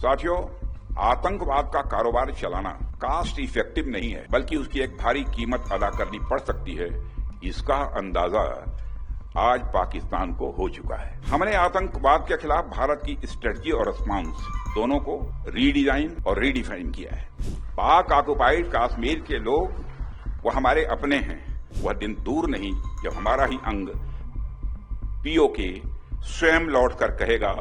साथियों, आतंकवाद का कारोबार चलाना कास्ट इफेक्टिव नहीं है, बल्कि उसकी एक भारी कीमत अदा करनी पड़ सकती है। इसका अंदाजा आज पाकिस्तान को हो चुका है। हमने आतंकवाद के खिलाफ भारत की स्ट्रेटजी और रिस्पॉन्स दोनों को रीडिजाइन और रीडिफाइन किया है। पाक ऑक्युपाइड कश्मीर के लोग वो हमारे अपने हैं। वह दिन दूर नहीं जब हमारा ही अंग पीओके स्वयं लौट कर कहेगा,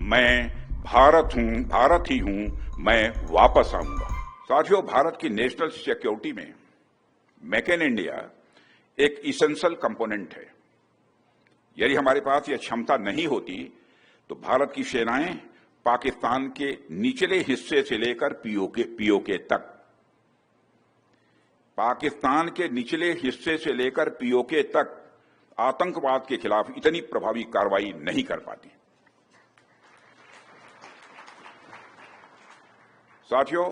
मैं भारत हूं, भारत ही हूं, मैं वापस आऊंगा। साथियों, भारत की नेशनल सिक्योरिटी में मेक इन इंडिया एक इसेंशियल कंपोनेंट है। यदि हमारे पास यह क्षमता नहीं होती तो भारत की सेनाएं पाकिस्तान के निचले हिस्से से लेकर पीओके तक, पाकिस्तान के निचले हिस्से से लेकर पीओके तक आतंकवाद के खिलाफ इतनी प्रभावी कार्रवाई नहीं कर पाती। साथियों,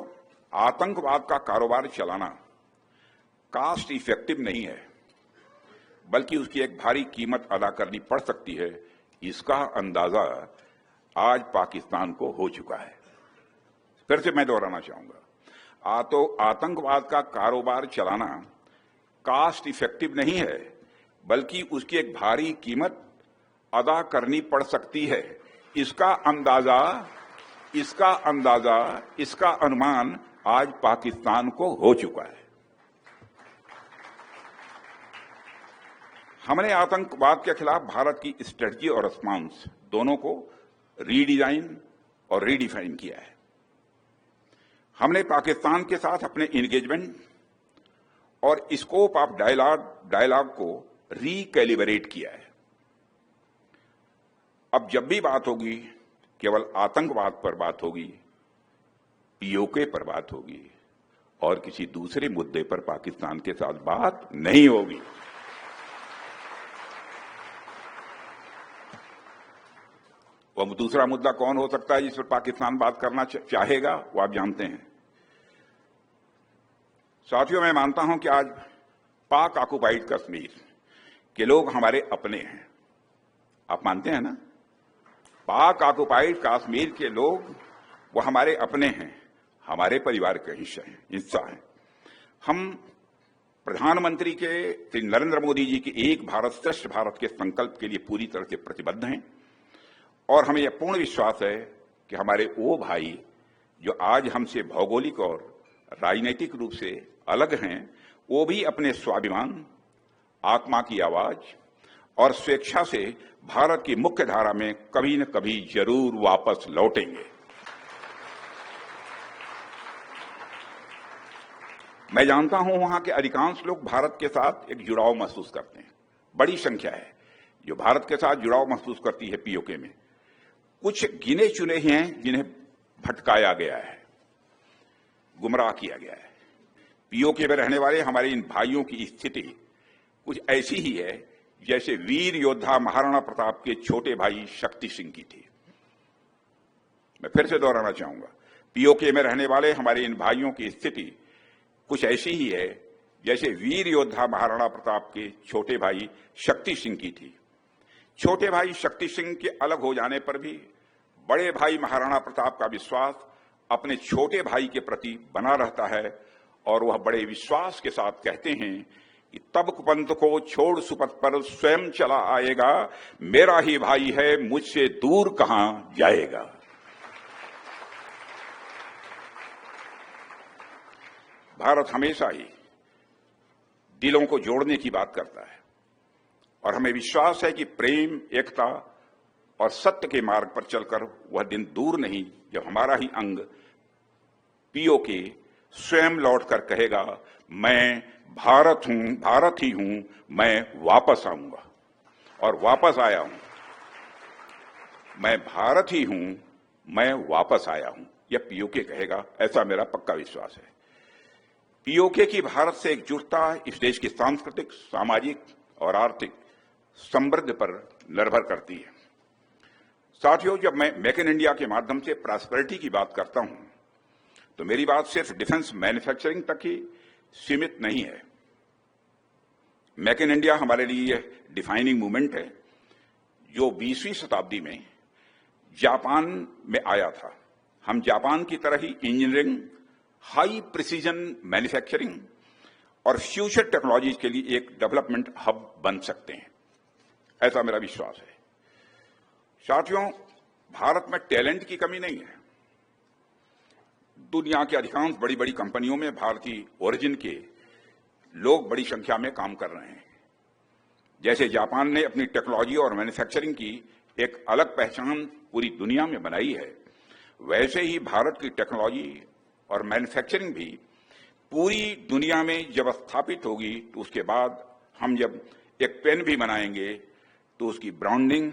आतंकवाद का कारोबार चलाना कास्ट इफेक्टिव नहीं है, बल्कि उसकी एक भारी कीमत अदा करनी पड़ सकती है। इसका अंदाजा आज पाकिस्तान को हो चुका है। फिर से मैं दोहराना चाहूंगा, आतंकवाद का कारोबार चलाना कास्ट इफेक्टिव नहीं है, बल्कि उसकी एक भारी कीमत अदा करनी पड़ सकती है। इसका अनुमान आज पाकिस्तान को हो चुका है। हमने आतंकवाद के खिलाफ भारत की स्ट्रेटजी और रिस्पॉन्स दोनों को रीडिजाइन और रीडिफाइन किया है। हमने पाकिस्तान के साथ अपने एंगेजमेंट और स्कोप ऑफ डायलॉग को रिकैलिब्रेट किया है। अब जब भी बात होगी, केवल आतंकवाद पर बात होगी, पीओके पर बात होगी और किसी दूसरे मुद्दे पर पाकिस्तान के साथ बात नहीं होगी। वह दूसरा मुद्दा कौन हो सकता है जिस पर पाकिस्तान बात करना चाहेगा, वो आप जानते हैं। साथियों, मैं मानता हूं कि आज पाक ऑक्युपाइड कश्मीर के लोग हमारे अपने हैं। आप मानते हैं ना? पाक ऑक्युपाइड कश्मीर के लोग वो हमारे अपने हैं, हमारे परिवार का हिस्सा हैं। हम प्रधानमंत्री के श्री नरेंद्र मोदी जी के एक भारत श्रेष्ठ भारत के संकल्प के लिए पूरी तरह से प्रतिबद्ध हैं और हमें यह पूर्ण विश्वास है कि हमारे वो भाई जो आज हमसे भौगोलिक और राजनीतिक रूप से अलग हैं, वो भी अपने स्वाभिमान, आत्मा की आवाज और स्वेच्छा से भारत की मुख्य धारा में कभी न कभी जरूर वापस लौटेंगे। मैं जानता हूं वहां के अधिकांश लोग भारत के साथ एक जुड़ाव महसूस करते हैं। बड़ी संख्या है जो भारत के साथ जुड़ाव महसूस करती है। पीओके में कुछ गिने चुने ही हैं जिन्हें भटकाया गया है, गुमराह किया गया है। पीओके में रहने वाले हमारे इन भाइयों की स्थिति कुछ ऐसी ही है जैसे वीर योद्धा महाराणा प्रताप के छोटे भाई शक्ति सिंह की थी। मैं फिर से दोहराना चाहूंगा, पीओके में रहने वाले हमारे इन भाइयों की स्थिति कुछ ऐसी ही है जैसे वीर योद्धा महाराणा प्रताप के छोटे भाई शक्ति सिंह की थी। छोटे भाई शक्ति सिंह के अलग हो जाने पर भी बड़े भाई महाराणा प्रताप का विश्वास अपने छोटे भाई के प्रति बना रहता है और वह बड़े विश्वास के साथ कहते हैं कि तब कुपंथ को छोड़ सुपथ पर स्वयं चला आएगा, मेरा ही भाई है मुझसे दूर कहां जाएगा। भारत हमेशा ही दिलों को जोड़ने की बात करता है और हमें विश्वास है कि प्रेम, एकता और सत्य के मार्ग पर चलकर वह दिन दूर नहीं जब हमारा ही अंग पीओके स्वयं लौटकर कहेगा, मैं भारत हूं, भारत ही हूं, मैं वापस आऊंगा। और वापस आया हूं, मैं भारत ही हूं, मैं वापस आया हूं, यह पीओके कहेगा। ऐसा मेरा पक्का विश्वास है। पीओके की भारत से एकजुटता इस देश की सांस्कृतिक, सामाजिक और आर्थिक समृद्धि पर निर्भर करती है। साथियों, जब मैं मेक इन इंडिया के माध्यम से प्रॉस्पेरिटी की बात करता हूं तो मेरी बात सिर्फ डिफेंस मैन्युफैक्चरिंग तक ही सीमित नहीं है। मेक इन इंडिया हमारे लिए यह डिफाइनिंग मूवमेंट है जो 20वीं शताब्दी में जापान में आया था हम जापान की तरह ही इंजीनियरिंग, हाई प्रिसीजन मैन्युफैक्चरिंग और फ्यूचर टेक्नोलॉजीज के लिए एक डेवलपमेंट हब बन सकते हैं, ऐसा मेरा विश्वास है। साथियों, भारत में टैलेंट की कमी नहीं है। दुनिया की अधिकांश बड़ी बड़ी कंपनियों में भारतीय ओरिजिन के लोग बड़ी संख्या में काम कर रहे हैं। जैसे जापान ने अपनी टेक्नोलॉजी और मैन्युफैक्चरिंग की एक अलग पहचान पूरी दुनिया में बनाई है, वैसे ही भारत की टेक्नोलॉजी और मैन्युफैक्चरिंग भी पूरी दुनिया में जब स्थापित होगी तो उसके बाद हम जब एक पेन भी बनाएंगे तो उसकी ब्रांडिंग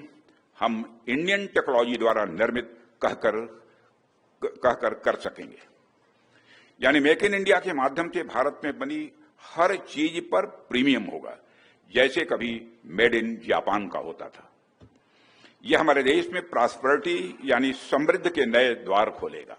हम इंडियन टेक्नोलॉजी द्वारा निर्मित कहकर कर सकेंगे। यानी मेक इन इंडिया के माध्यम से भारत में बनी हर चीज पर प्रीमियम होगा, जैसे कभी मेड इन जापान का होता था। यह हमारे देश में प्रॉस्पेरिटी यानी समृद्धि के नए द्वार खोलेगा।